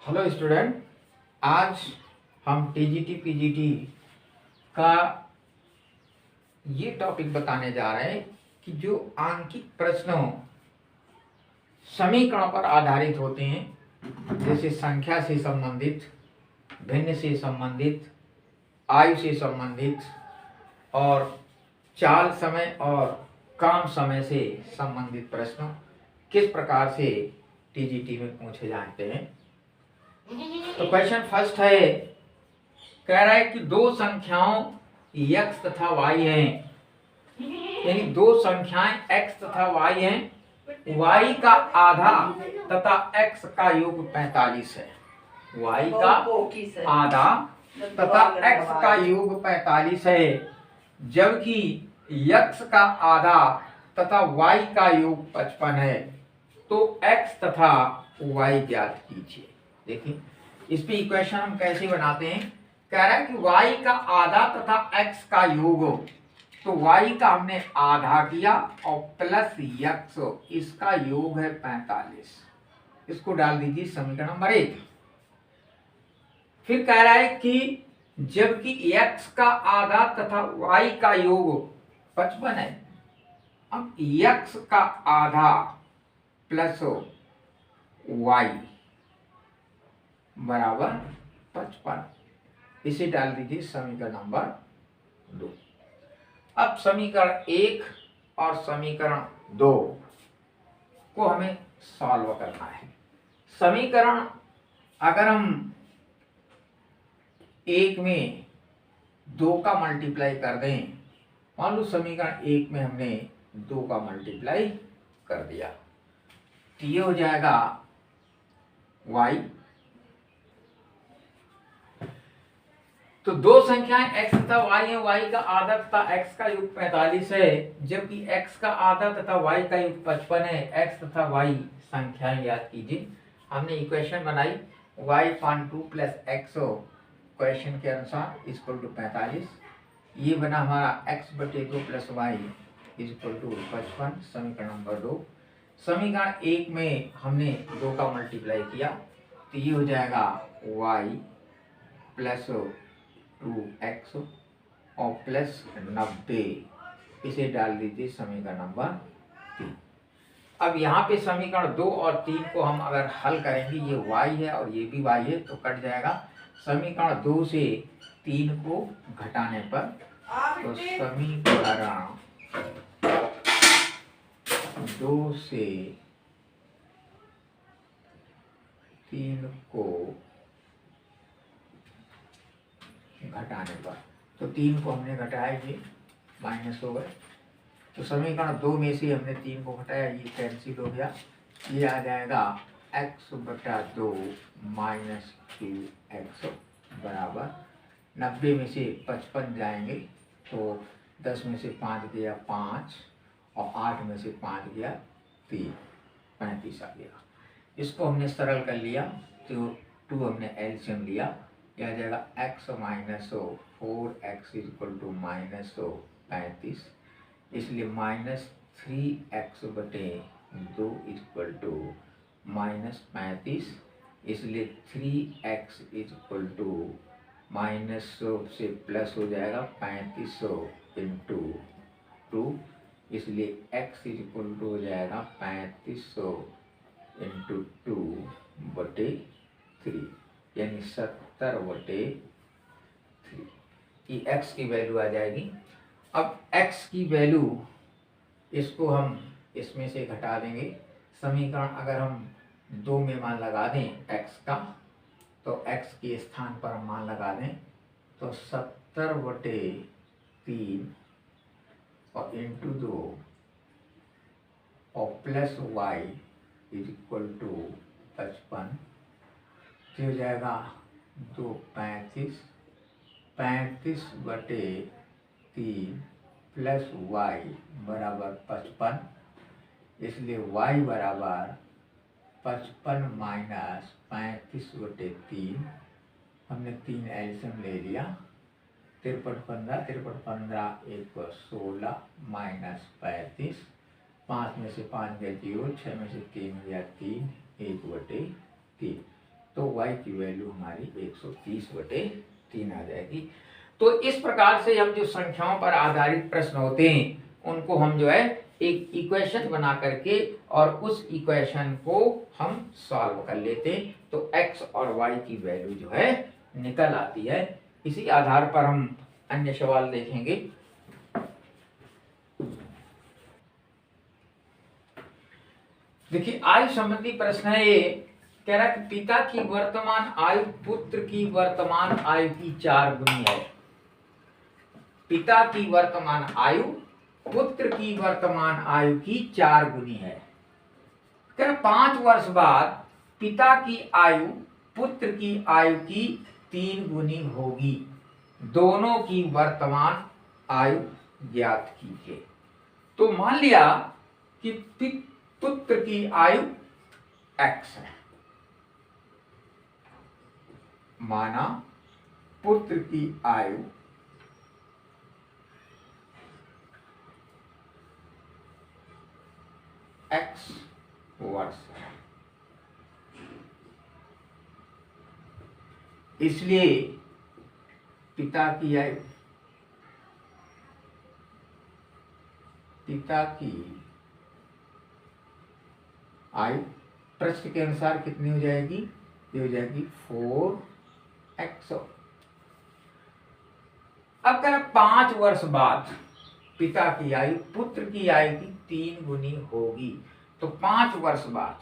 Hello student, आज हम TGT PGT का ये टॉपिक बताने जा रहे हैं कि जो आंकिक प्रश्नों समीकरण पर आधारित होते हैं, जैसे संख्या से संबंधित, भिन्न से संबंधित, आयु से संबंधित और चाल समय और काम समय से संबंधित प्रश्न किस प्रकार से टीजीटी में पूछे जाते हैं। तो क्वेश्चन फर्स्ट है, कह रहा है कि दो संख्याओं x तथा y हैं, यानी दो संख्याएं x तथा y हैं, y का आधा तथा x का योग 45 है। y का आधा तथा x का योग 45 है, जबकि x का आधा तथा y का योग 55 है। तो x तथा y ज्ञात कीजिए। देखिए इस पे इक्वेशन हम कैसे बनाते हैं। कह रहा है कि y का आधा तथा x का योग, तो y का हमने आधा किया और प्लस x, इसका योग है 45। इसको डाल दीजिए समीकरण नंबर 1। फिर कह रहा है कि जबकि x का आधा तथा y का योग 55 है, अब x का आधा प्लस y बराबर 55, इसे डाल दीजिए समीकरण नंबर 2। अब समीकरण 1 और समीकरण 2 को हमें सॉल्व करना है। समीकरण अगर हम 1 में 2 का मल्टीप्लाई कर दें, मान लो समीकरण 1 में हमने 2 का मल्टीप्लाई कर दिया, तो ये हो जाएगा y। तो दो संख्याएं x तथा y हैं, y का आधा तथा x का योग 45 है, जबकि x का आधा तथा y का योग 55 है। x तथा y संख्याएं याद कीजिए। हमने इक्वेशन बनाई y/2 प्लस x क्वेश्चन के अनुसार इक्वल टू 45। ये बना हमारा x/2 plus y equal to 55, समीकरण नंबर 2। समीकरण 1 में हमने 2 का मल्टीप्लाई किया, तो ये हो जाएगा y प्लस 2x और प्लस 90, इसे डाल दीजिए समीकरण नंबर 3। अब यहाँ पे समीकरण 2 और 3 को हम अगर हल करेंगे, ये y है और ये भी y है, तो कट जाएगा। समीकरण 2 से 3 को घटाने पर, तो समीकरण 2 से 3 को घटाने पर, तो 3 को हमने घटाया, ये माइनस हो गए। तो समीकरण 2 में से हमने 3 को घटाया, ये कैंसिल हो गया। ये आ जाएगा x/2 माइनस 2x बराबर 90 में से 55 जाएंगे, तो 10 में से 5 गया 5 और 8 में से 5 गया 3, 35 आ गया। इसको हमने सरल कर लिया, तो 2 हमने एलसीएम लिया, यह आ जाएगा x minus 4x equal to minus 35, इसलिए minus 3x/2 equal to minus 35, इसलिए 3x इक्वल टू माइनस से प्लस हो जाएगा 3500 इंटू 2, इसलिए x इक्वल टू हो जाएगा 3500 इंटू 2/3, यानी 70/3। ये x की वैल्यू आ जाएगी। अब x की वैल्यू, इसको हम इसमें से घटा देंगे। समीकरण अगर हम 2 में मान लगा दें x का, तो x के स्थान पर हम मान लगा दें, तो 70/3 और इंटू 2 और plus y is equal to 55, हो जाएगा 2 35, 35/3 प्लस y बराबर 55, इसलिए y बराबर 55 माइनस 35/3, हमने 3 एलसीएम ले लिया, 53 15 1 16 माइनस 35, 5 में से 5 गया 0, 6 में से 3 गया 3, 1/3। तो y की वैल्यू हमारी 130/3 आ जाएगी। तो इस प्रकार से हम जो संख्याओं पर आधारित प्रश्न होते हैं उनको हम जो है एक इक्वेशन बना करके और उस इक्वेशन को हम सॉल्व कर लेते हैं, तो x और y की वैल्यू जो है निकल आती है। इसी आधार पर हम अन्य सवाल देखेंगे। देखिए आयु संबंधी प्रश्न है ये, कह रहा कि पिता की वर्तमान आयु पुत्र की वर्तमान आयु की 4 गुनी है। पिता की वर्तमान आयु पुत्र की वर्तमान आयु की 4 गुनी है। कह रहा 5 वर्ष बाद पिता की आयु पुत्र की आयु की 3 गुनी होगी, दोनों की वर्तमान आयु ज्ञात कीजिए। तो मान लिया कि पुत्र की आयु x है, माना पुत्र की आयु x वर्ष है, इसलिए पिता की आयु प्रश्न के अनुसार कितनी हो जाएगी, ये हो जाएगी 4x। अब कह 5 वर्ष बाद पिता की आयु पुत्र की आयु की 3 गुनी होगी, तो 5 वर्ष बाद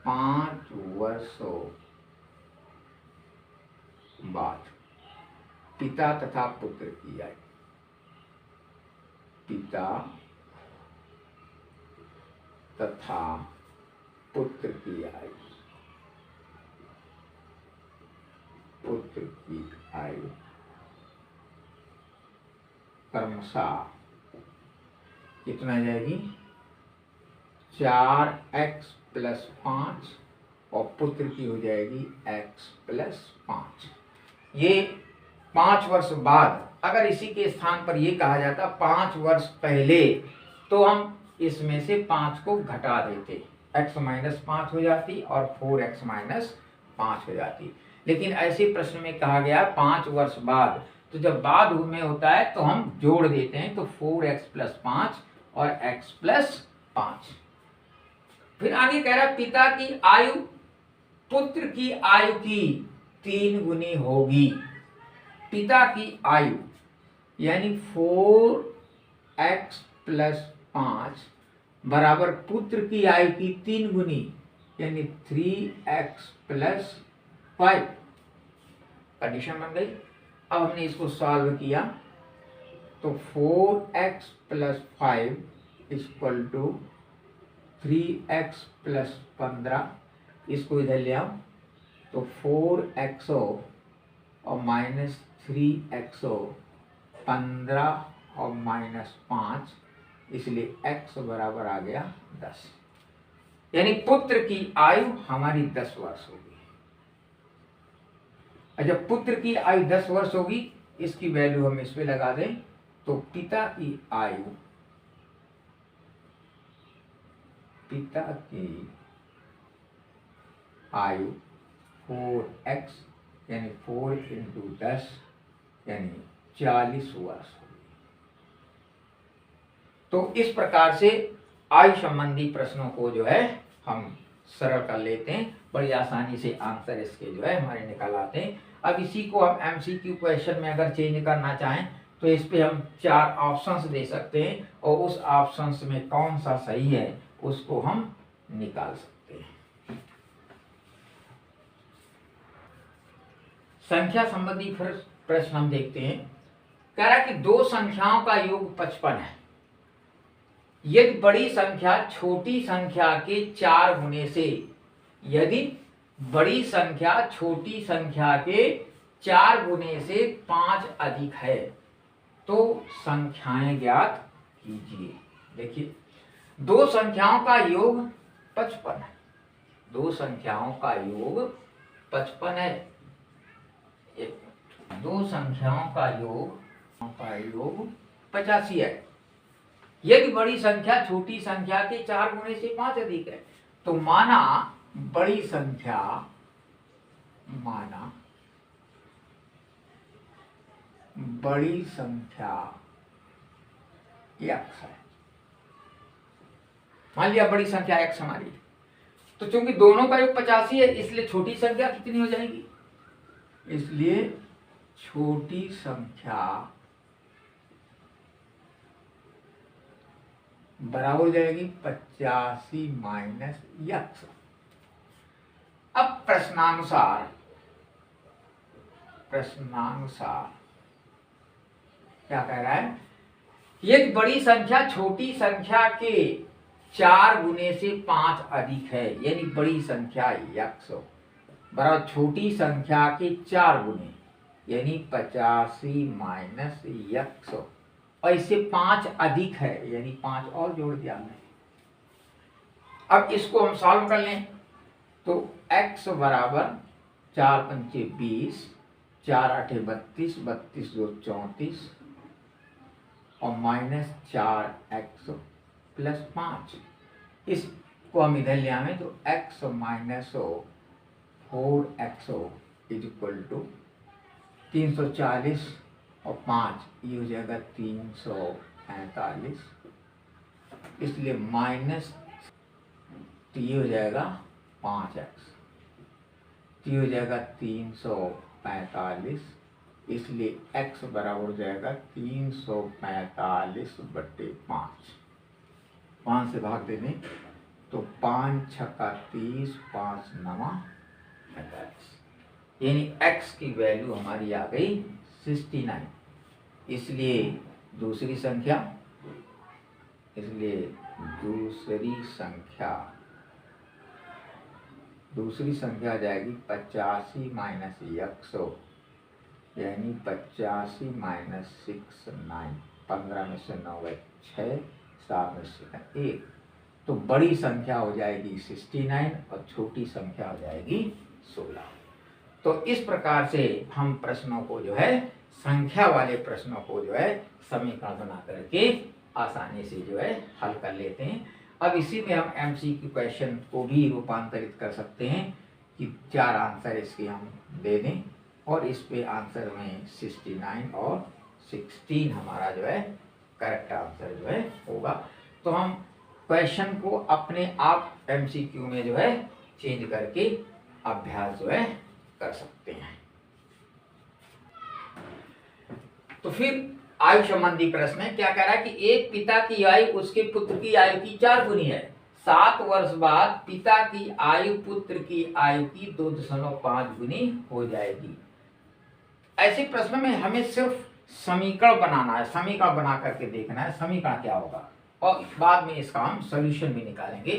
5 वर्षों बाद पिता तथा पुत्र की आयु, पिता तथा पुत्र की आयु, पुत्र की आयु क्रमशः कितना जाएगी 4x + 5 और पुत्र की हो जाएगी x + 5। ये 5 वर्ष बाद, अगर इसी के स्थान पर ये कहा जाता 5 वर्ष पहले, तो हम इसमें से 5 को घटा देते, x - 5 हो जाती और 4x - 5 हो जाती। लेकिन ऐसे प्रश्न में कहा गया 5 वर्ष बाद, तो जब बाद में होता है तो हम जोड़ देते हैं, तो 4x + 5 और x + 5। फिर आगे कह रहा है पिता की आयु पुत्र की आयु की 3 गुनी होगी। पिता की आयु यानी 4x + 5 बराबर पुत्र की आयु की 3 गुनी यानी 3x + 5 कंडीशन बन गई। अब हमने इसको सॉल्व किया तो 4x + 5 = 3x + 15, इसको इधर ले आओ तो 4x और -3x 15 और -5, इसलिए x बराबर आ गया 10। यानी पुत्र की आयु हमारी 10 वर्ष होगी। जब पुत्र की आयु 10 वर्ष होगी, इसकी वैल्यू हम इसमें लगा दें तो पिता की आयु 4x यानी 4 × 10 यानी 40 वर्ष होगी। तो इस प्रकार से आयु संबंधी प्रश्नों को जो है हम सरल कर लेते हैं, बड़ी आसानी से आंसर इसके जो है हमारे निकल आते हैं। अब इसी को हम MCQ क्वेश्चन में अगर चेंज करना चाहें तो इस पे हम 4 ऑप्शंस दे सकते हैं और उस ऑप्शंस में कौन सा सही है उसको हम निकाल सकते हैं। संख्या संबंधी प्रश्न हम देखते हैं। कह रहा है कि 2 संख्याओं का योग 55 है। यदि बड़ी संख्या छोटी संख्या के 4 गुने से, यदि बड़ी संख्या छोटी संख्या के 4 गुने से 5 अधिक है तो संख्याएं ज्ञात कीजिए। देखिए 2 संख्याओं का योग 55 है, 2 संख्याओं का योग 55 है। 2 संख्याओं का योग 85 है। यदि बड़ी संख्या छोटी संख्या के 4 गुने से 5 अधिक है, तो माना बड़ी संख्या माना बड़ी संख्या x है। मान लिया बड़ी संख्या x हमारी, तो चूंकि दोनों का योग 85 है इसलिए छोटी संख्या कितनी हो जाएगी, इसलिए छोटी संख्या बराबर हो जाएगी 85 माइनस x। अब प्रश्नानुसार क्या कह रहा है, यदि बड़ी संख्या छोटी संख्या के 4 गुने से 5 अधिक है, यानी बड़ी संख्या x बराबर छोटी संख्या के 4 गुने यानी 85 माइनस x, और इससे 5 अधिक है यानी 5 और जोड़ दिया हमने। अब इसको हम सॉल्व कर लें तो x बराबर 4 पंचे 20, 4 आठे 32, 32 दो 34 और माइनस 4x प्लस 5। इसको हम इधर ले आए तो x minus 4x is equal to 340 और 5 ये हो जाएगा 345, इसलिए माइनस ये हो जाएगा 5x, ये हो जाएगा 345, इसलिए x बराबर हो जाएगा 345 बटे 5 से भाग देने तो 5 छक्का 30, 5 नवा 45, यानी x की वैल्यू हमारी आ गई 69। इसलिए दूसरी संख्या आ जाएगी 85 माइनस x यानी 85 माइनस 69, 15 में से 9 गए 6, 7 में से 1, तो बड़ी संख्या हो जाएगी 69 और छोटी संख्या हो जाएगी 16। तो इस प्रकार से हम प्रश्नों को जो है, संख्या वाले प्रश्नों को जो है समीकरण बना करके आसानी से जो है हल कर लेते हैं। अब इसी में हम MCQ क्वेश्चन को भी रूपांतरित कर सकते हैं कि 4 आंसर इसके हम दे दें और इस पे आंसर में 69 और 16 हमारा जो है करेक्ट आंसर जो है होगा। तो हम क्वेश्चन को अपने आप MCQ में जो है चेंज करके अभ्यास जो है कर सकते हैं। तो फिर आयु संबंधी प्रश्न है, क्या कह रहा है कि एक पिता की आयु उसके पुत्र की आयु की 4 गुनी है, 7 वर्ष बाद पिता की आयु पुत्र की आयु की 2.5 गुनी हो जाएगी। ऐसे प्रश्न में हमें सिर्फ समीकरण बनाना है, समीकरण बना करके देखना है समीकरण क्या होगा और बाद में इसका हम सॉल्यूशन भी निकालेंगे।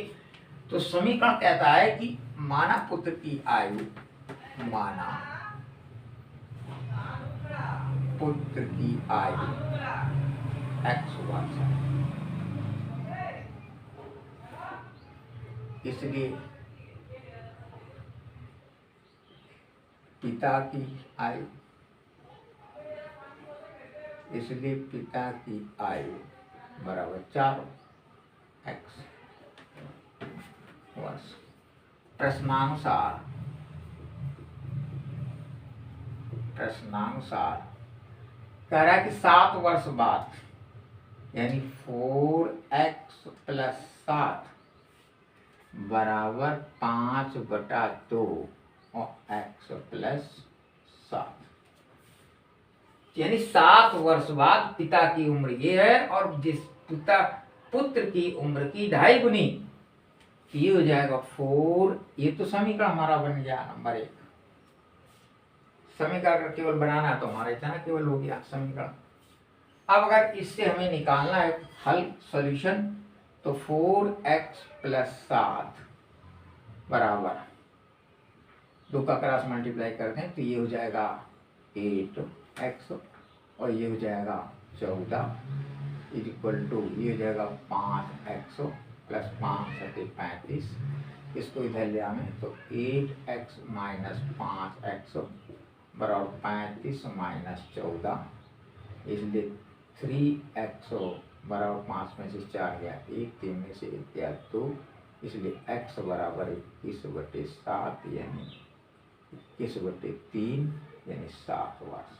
तो समीकरण कहता है कि माना पुत्र की आयु x वर्ष है, इसलिए पिता की आयु बराबर 4x वर्ष। प्रश्नानुसार कह रहा है कि 7 वर्ष बाद यानी 4x प्लस 7 बराबर 5/2 और x प्लस 7, यानी 7 वर्ष बाद पिता की उम्र ये है और जिस पुत्र की उम्र की 2.5 गुनी, ये हो जाएगा 4। ये तो समीकरण हमारा बन गया नंबर 1। समीकरण केवल बनाना है तो हमारा इतना केवल हो गया समीकरण। अब अगर इससे हमें निकालना है हल सॉल्यूशन तो 4x प्लस 7 बराबर 2 का क्रॉस मल्टीप्लाई कर दें तो ये हो जाएगा 8x और ये हो जाएगा 14 इज इक्वल टू ये हो जाएगा 5x प्लस 5 35। इसको इधर ले आए तो 8x माइनस 5x बराबर 35 माइनस 14, इसलिए 3x बराबर 5 में से 4 गया 1, 3 में से 1 गया 2 इसलिए x बराबर 21/7 यानी 21/3 यानी 7 वर्ष।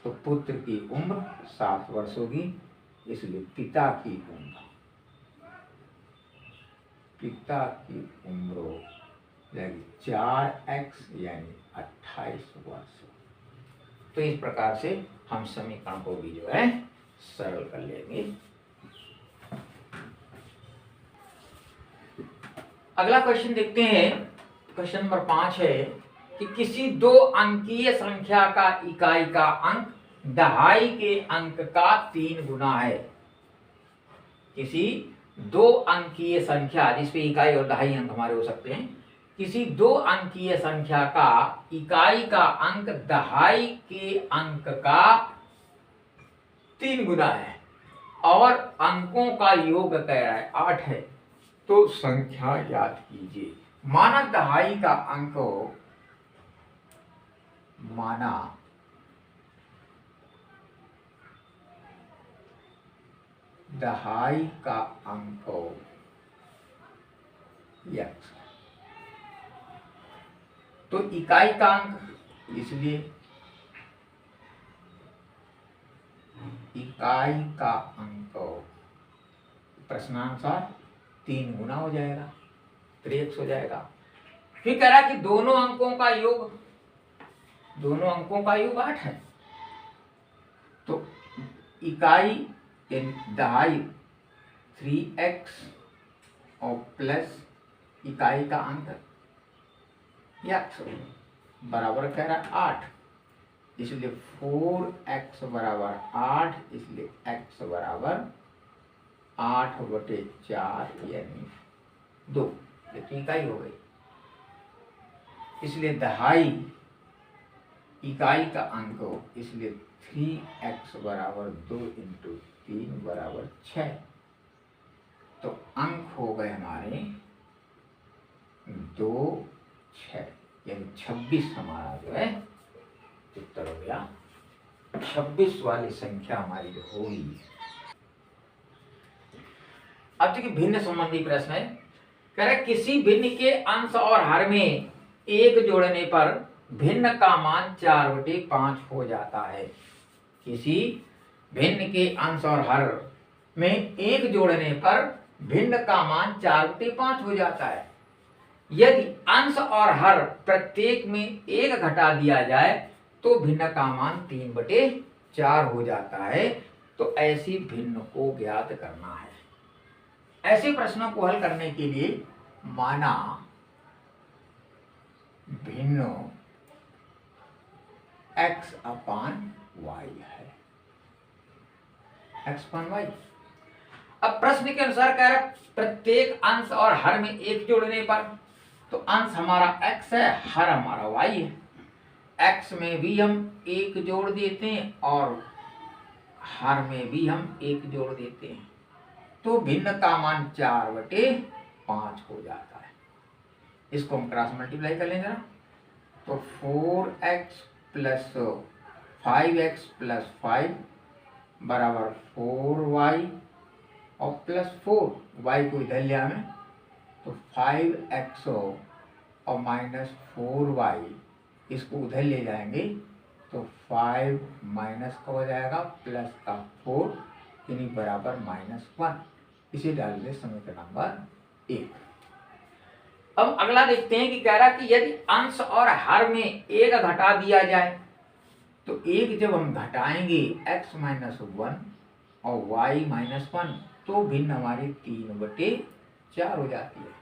तो पुत्र की उम्र 7 वर्ष होगी, इसलिए पिता की उम्र हो जाएगी 4x यानी 28 वर्ष। तो इस प्रकार से हम समीकरण को भी जो है सरल कर लेंगे। अगला क्वेश्चन देखते हैं। क्वेश्चन नंबर 5 है कि किसी 2 अंकीय संख्या का इकाई का अंक दहाई के अंक का 3 गुना है। किसी 2 अंकीय संख्या जिसपे इकाई और दहाई अंक हमारे हो सकते हैं, किसी 2 अंकीय संख्या का इकाई का अंक दहाई के अंक का 3 गुना है और अंकों का योग कह रहा है 8 है, तो संख्या याद कीजिए। माना दहाई का अंक हो, माना दहाई का अंक हो x, तो इकाई का अंक, इसलिए इकाई का अंक प्रश्नानुसार 3 गुना हो जाएगा, 3x हो जाएगा। फिर कह रहा है कि दोनों अंकों का योग 8 है, तो इकाई दहाई 3x और प्लस इकाई का अंक x बराबर कह रहा है 8, इसलिए 4x बराबर 8, इसलिए x बराबर 8/4 यानी 2, ये इकाई हो गई। इसलिए दहाई इकाई का अंक हो, इसलिए 3x बराबर 2 × 3 बराबर 6, तो अंक हो गए हमारे 2, 6 यानी 26 हमारा जो है उत्तर हो गया। 26 वाली संख्या हमारी जो होगी। अब देखिए भिन्न संबंधी प्रश्न है। कह रहे किसी भिन्न के अंश और हर में 1 जोड़ने पर भिन्न का मान 4/5 हो जाता है। किसी भिन्न के अंश और हर में 1 जोड़ने पर भिन्न का मान 4/5 हो जाता है। यदि अंश और हर प्रत्येक में 1 घटा दिया जाए तो भिन्न का मान 3/4 हो जाता है। तो ऐसी भिन्न को ज्ञात करना है। ऐसे प्रश्नों को हल करने के लिए माना भिन्न x/y है, x/y। अब प्रश्न के अनुसार कह रहा है प्रत्येक अंश और हर में 1 जोड़ने पर, तो अंश हमारा x है, हर हमारा y है। x में भी हम 1 जोड़ देते हैं और हर में भी हम 1 जोड़ देते हैं, तो भिन्न का मान 4/5 हो जाता है। इसको हम क्रॉस मल्टीप्लाई कर लेंगे ना, तो 4x + 5x + 5 बराबर 4y और +4, y को इधर ले आए तो 5x और -4y, इसको उधर ले जाएंगे तो 5 माइनस का हो जाएगा प्लस का 4 यानी बराबर -1। इसे डाल दे समीकरण नंबर 1। अब अगला देखते हैं कि कह रहा कि यदि अंश और हर में 1 घटा दिया जाए, तो 1 जब हम घटाएंगे x - 1 और y - 1, तो भिन्न हमारी 3/4 हो जाती है।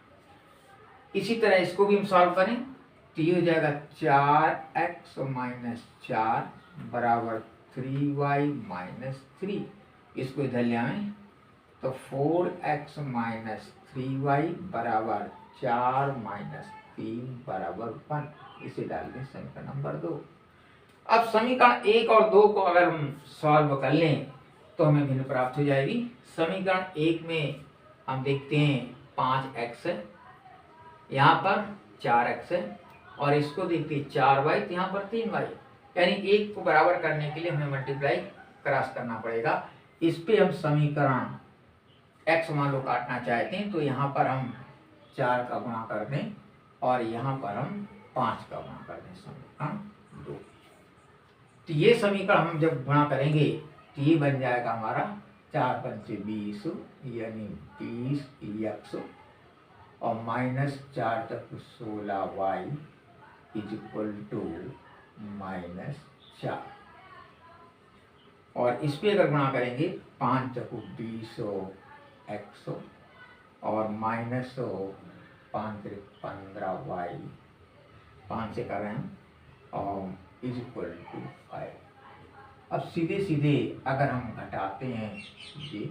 इसी तरह इसको भी हम सॉल्व करें तो ये हो जाएगा 4x - 4 बराबर 3y - 3। इसको इधर ले आए तो 4x - 3y बराबर 4 - 3 बराबर 1। इसे डाल दें समीकरण नंबर 2। अब समीकरण 1 और 2 को अगर हम सॉल्व कर लें तो हमें भिन्न प्राप्त हो जाएगी। समीकरण 1 में हम देखते हैं 5x है, यहाँ पर 4x है, और इसको देखते हैं 4y, तो यहाँ पर 3y, यानी 1 को बराबर करने के लिए हमें मल्टीप्लाई क्रॉस करना पड़ेगा। इस पे हम समीकरण x मान लो काटना चाहते हैं, तो यहाँ पर हम 4 का गुणा कर दें और यहाँ पर हम 5 का गुणा कर दें, समीकरण 2। तो ये समीकरण हम जब गुणा करेंगे तो ये बन जाएगा हमारा 4 पंचे 20 यानी 20x और -4 तक 16y इज इक्वल टू -4। और इस पे अगर गुणा करेंगे 5 तक 20x और -5 15y 5 से कर रहे हैं और इज इक्वल टू 5। अब सीधे सीधे अगर हम घटाते हैं ये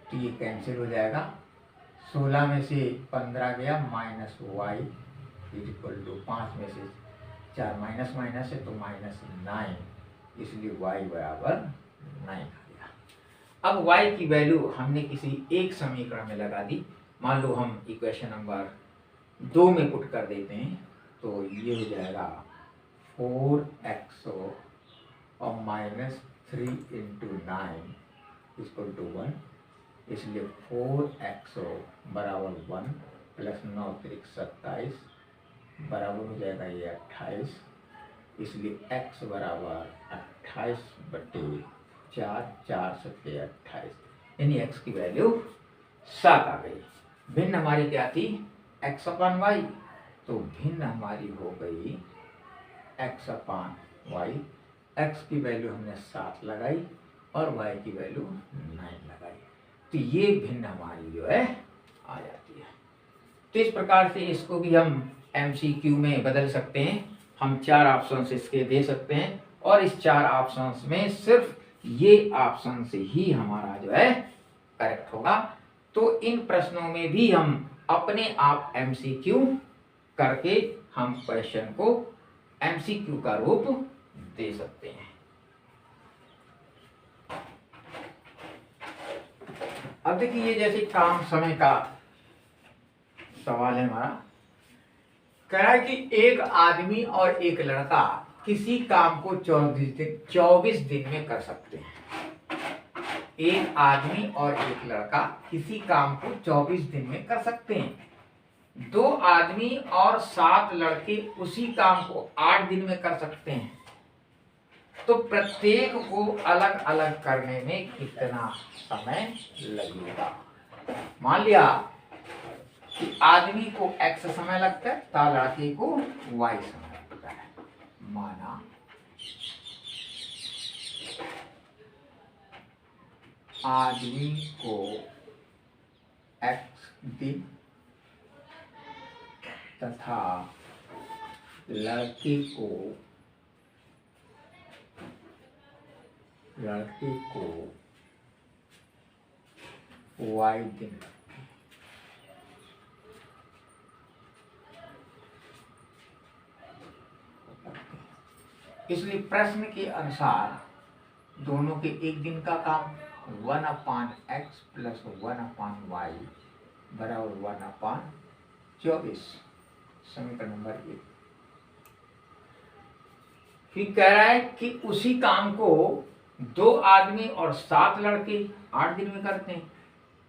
तो ये कैंसिल हो जाएगा। 16 में से 15 गया -y इज इक्वल टू 5 में से 4 माइनस माइनस है तो -9, इसलिए y बराबर 9 आ गया। अब y की वैल्यू हमने किसी एक समीकरण में लगा दी। मान लो हम इक्वेशन नंबर 2 में पुट कर देते हैं तो ये हो जाएगा 4x और -3 × 9 इक्वल टू 1, इसलिए 4x बराबर 1 प्लस 9 3 27 बराबर हो जाएगा ये 28, इसलिए x बराबर 28/4 4 7 28, यानी x की वैल्यू 7 आ गई। भिन्न हमारी क्या थी x/y, तो भिन्न हमारी हो गई x/y। x की वैल्यू हमने 7 लगाई और y की वैल्यू 9 लगाई, तो ये भिन्न हमारी जो है आ जाती है। तो इस प्रकार से इसको भी हम MCQ में बदल सकते हैं। हम 4 ऑप्शंस इसके दे सकते हैं और इस 4 ऑप्शंस में सिर्फ ये ऑप्शन से ही हमारा जो है करेक्ट होगा। तो इन प्रश्नों में भी हम अपने आप MCQ करके हम क्वेश्चन को MCQ का रूप दे सकते हैं। अब देखिए ये जैसे काम समय का सवाल है हमारा, कह रहा है कि एक आदमी और एक लड़का किसी काम को 24 दिन में कर सकते हैं। एक आदमी और एक लड़का किसी काम को 24 दिन में कर सकते हैं। 2 आदमी और 7 लड़के उसी काम को 8 दिन में कर सकते हैं। तो प्रत्येक को अलग अलग करने में कितना समय लगेगा। मान लिया कि आदमी को x समय लगता है तो लड़के को y समय लगता है। माना आदमी को x दिन तथा लड़के को y दिन। इसलिए प्रश्न के अनुसार दोनों के एक दिन का काम 1/x प्लस 1/y बराबर 1/24, समीकरण नंबर 1। फिर कह रहा है कि उसी काम को 2 आदमी और 7 लड़के 8 दिन में करते हैं।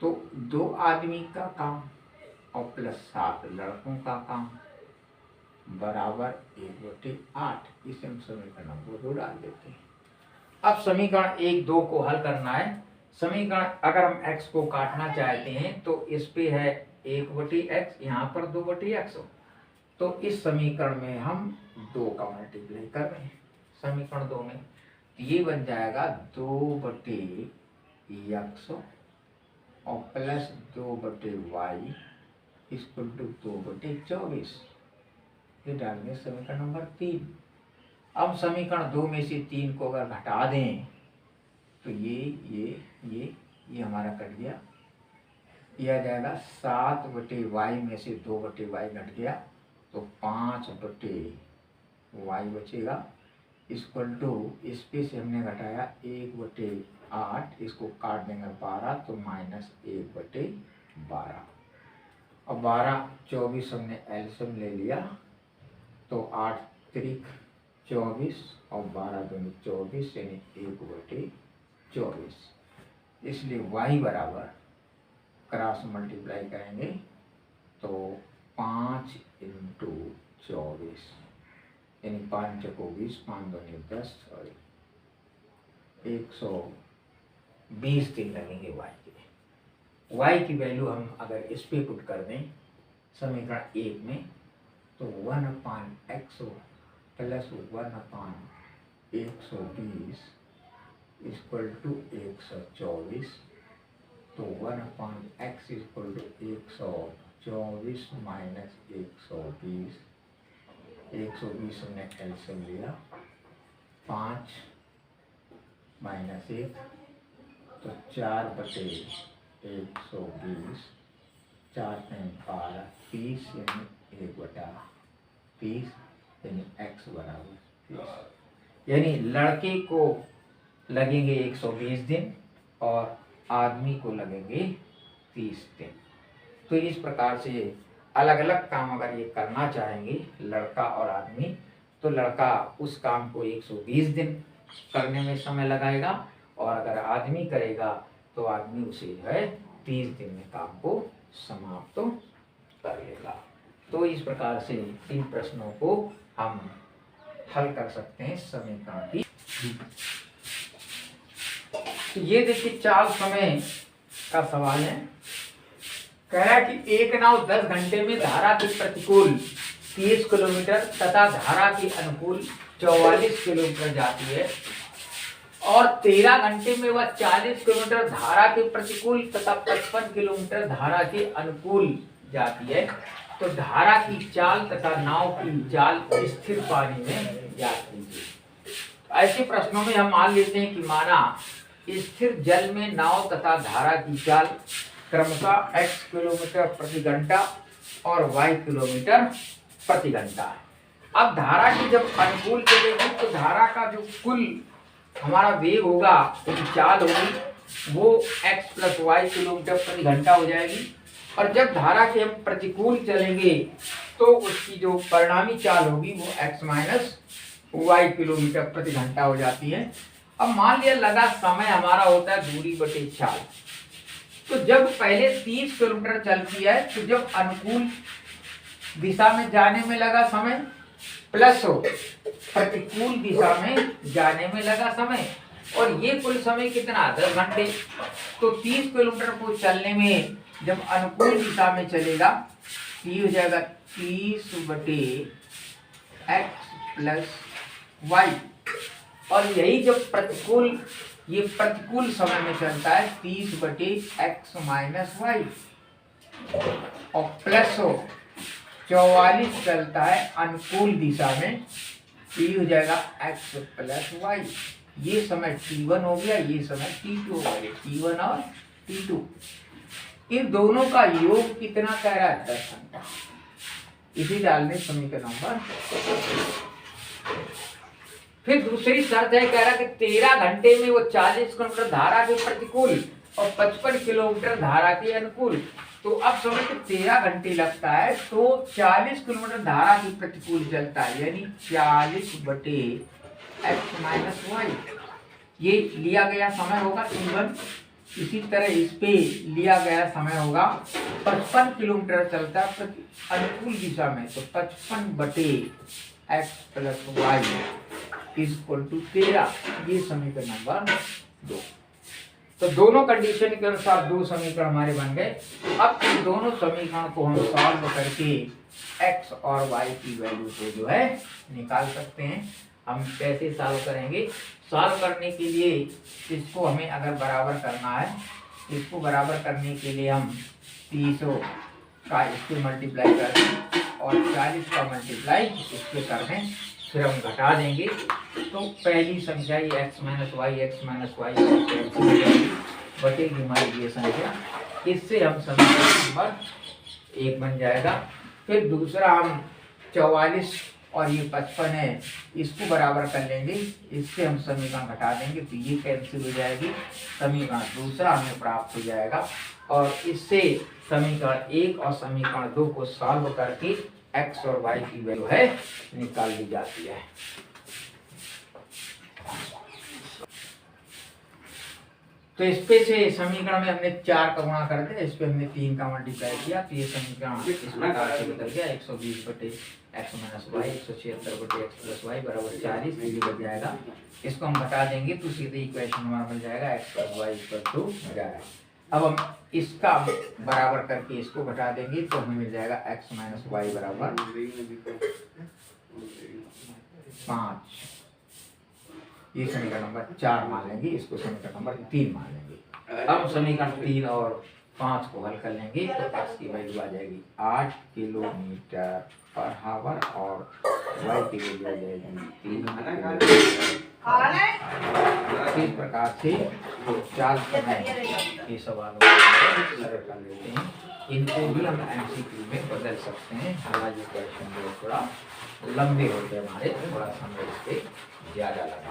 तो 2 आदमी का काम और प्लस 7 लड़कों का काम बराबर 1/8। इसे हम समीकरण नंबर 2 डाल देते हैं। अब समीकरण 1 2 को हल करना है। समीकरण अगर हम x को काटना चाहते हैं तो इस पे है 1/x, यहाँ पर 2/x। तो इस समीकरण में हम 2 का मल्टीप्लाई कर रहे हैं। समीकरण 2 में ये बन जाएगा 2/x और प्लस 2/y इक्वल टू 2/24। ये डालेंगे समीकरण नंबर 3। अब समीकरण 2 में से 3 को अगर घटा दें तो ये हमारा कट गया। यह आ जाएगा 7/y में से 2/y घट गया तो 5/y बचेगा इक्वल टू इस पे से हमने घटाया 1/8, इसको काट देंगे 12 तो -1/12। और 12 24 हमने एलसीएम ले लिया तो 8 3 24 और 12 दूनी 24 यानी 1/24। इसलिए y बराबर क्रॉस मल्टीप्लाई करेंगे तो 5 इंटू 24 यानी 5 चको 20, 5 दूनी 10, सॉरी 120 दिन लगेंगे y के। y की वैल्यू हम अगर इस पे पुट कर दें समीकरण 1 में तो 1/x प्लस 1/120 इक्वल टू 124, तो 1/x इक्वल टू 124 माइनस 120, 120 हमने एलसीएम लिया, 5 माइनस 1 तो 4/120, 4 में 12, 30 यानी 1/30 यानी x बराबर 30। यानी लड़के को लगेंगे 120 दिन और आदमी को लगेंगे 30 दिन। तो इस प्रकार से अलग अलग काम अगर ये करना चाहेंगे लड़का और आदमी, तो लड़का उस काम को 120 दिन करने में समय लगाएगा और अगर आदमी करेगा तो आदमी उसे जो है 30 दिन में काम को समाप्त कर लेगा। तो इस प्रकार से इन प्रश्नों को हम हल कर सकते हैं समीकरण की। तो ये देखिए चाल समय का सवाल है। कह रहा है कि एक नाव 10 घंटे में धारा के प्रतिकूल 30 किलोमीटर तथा धारा के अनुकूल 44 किलोमीटर जाती है और 13 घंटे में वह 40 किलोमीटर धारा के प्रतिकूल तथा 55 किलोमीटर धारा के अनुकूल जाती है। तो धारा की चाल तथा नाव की चाल स्थिर पानी में ज्ञात कीजिए। ऐसे प्रश्नों में हम मान लेते हैं कि माना स्थिर जल में नाव तथा धारा की चाल क्रमशः x किलोमीटर प्रति घंटा और y किलोमीटर प्रति घंटा है। अब धारा की जब अनुकूल चलेगी तो धारा का जो कुल हमारा वेग होगा, चाल होगी, वो x प्लस y किलोमीटर प्रति घंटा हो जाएगी। और जब धारा के हम प्रतिकूल चलेंगे तो उसकी जो परिणामी चाल होगी वो x माइनस y किलोमीटर प्रति घंटा हो जाती है। अब मान लिया लगा समय हमारा होता है दूरी बटे चाल। तो जब पहले 30 किलोमीटर चलती है तो जब अनुकूल दिशा में जाने में लगा समय प्लस हो प्रतिकूल दिशा में जाने में लगा समय, और ये कुल समय कितना 10 घंटे। तो 30 किलोमीटर को चलने में जब अनुकूल दिशा में चलेगा तो ये हो जाएगा 30/x प्लस y, और यही जब प्रतिकूल समय में चलता है 30/x माइनस y, और प्लस हो 44 चलता है अनुकूल दिशा में, तो ये हो जाएगा x प्लस y। ये समय t1 हो गया, ये समय t2 हो गया, t1 और t2। इन दोनों का योग कितना कह रहा है 10 घंटा। इसी डालने समीकरण नंबर। फिर दूसरी शर्त है, कह रहा है कि 13 घंटे में वो 40 किलोमीटर धारा के प्रतिकूल और 55 किलोमीटर धारा के अनुकूल। तो अब समझ के 13 घंटे लगता है तो 40 किलोमीटर धारा के प्रतिकूल चलता है, यानी 40/x माइनस y। ये लिया गया समय होगा t1। इसी तरह इस पे लिया गया समय होगा 55 किलोमीटर चलता है अनुकूल दिशा में, तो 55/x plus y equal to 13। ये समीकरण नंबर 2। तो दोनों कंडीशन के अनुसार दो समीकरण हमारे बन गए। अब इन दोनों समीकरण को हम सॉल्व करके x और y की वैल्यू को जो है निकाल सकते हैं। हम कैसे सॉल्व करेंगे? सॉल्व करने के लिए इसको हमें अगर बराबर करना है, इसको बराबर करने के लिए हम 30 का इसके मल्टीप्लाई कर दें और 40 का मल्टीप्लाई इसके कर दें, फिर हम घटा देंगे। तो पहली संख्या ये x माइनस वाई बटेगी हमारी ये संख्या, इससे हम समीकरण नंबर 1 बन जाएगा। फिर दूसरा हम 44 और ये 55 है, इसको बराबर कर लेंगे, इससे हम समीकरण घटा देंगे तो ये कैंसिल हो जाएगी। समीकरण दूसरा हमें प्राप्त हो जाएगा और इससे समीकरण 1 और समीकरण 2 को सॉल्व करके x और y की वैल्यू है निकाल ली जाती है। तो इस पे से समीकरण में हमने 4 का गुणा कर दिया, इस पे हमने 3 का मल्टीप्लाई किया, तो ये समीकरण इस प्रकार से बदल गया 120 बटे एक्स माइनस वाई 176 बटे एक्स प्लस वाई बराबर 40। ये बच जाएगा, इसको हम घटा देंगे तो सीधे इक्वेशन हमारा मिल जाएगा x plus y equal to जाएगा। अब हम इसका बराबर करके इसको घटा देंगे तो हमें मिल जाएगा एक्स माइनस वाई बराबर 5। ये समीकरण नंबर 4 मान लेंगे, इसको समीकरण नंबर 3 मान लेंगे। अब समीकरण 3 और 5 को हल कर लेंगे तो x की वैल्यू आ जाएगी 8 किलोमीटर पर हावर और y की वैल्यू आ जाएगी 3 किलोमीटर। इस प्रकार से 4 समय ये सवालों को सरल कर लेते हैं। इनको भी हम MCQ में बदल सकते हैं। हालांकि ये क्वेश्चन जो थोड़ा लंबे होते हैं हमारे, थोड़ा समय इस पे ज्यादा लगा।